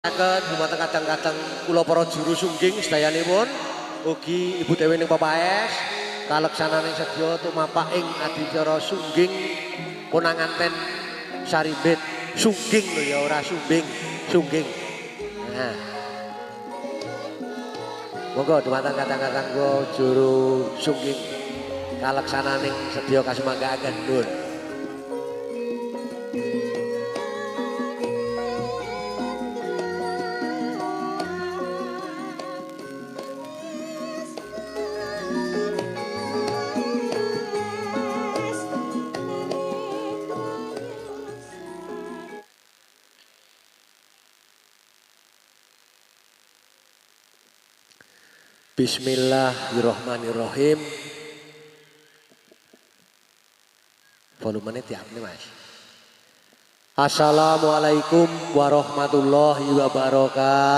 Dumateng kadang-kadang kula para juru sungging sedayanipun ugi Ibu Dewi ning Papaes kaleksananing sedya tumapak ing adicara sungging punanganten Sarimbit sungging lho ya ora sumbing sungging. Nah. Monggo dumateng kadang-kadang juru sungging kaleksananing sedya kasumanggaaken nuwun. Bismillahirrahmanirrahim. Volumenya tiap nih mas. Assalamualaikum warahmatullahi wabarakatuh.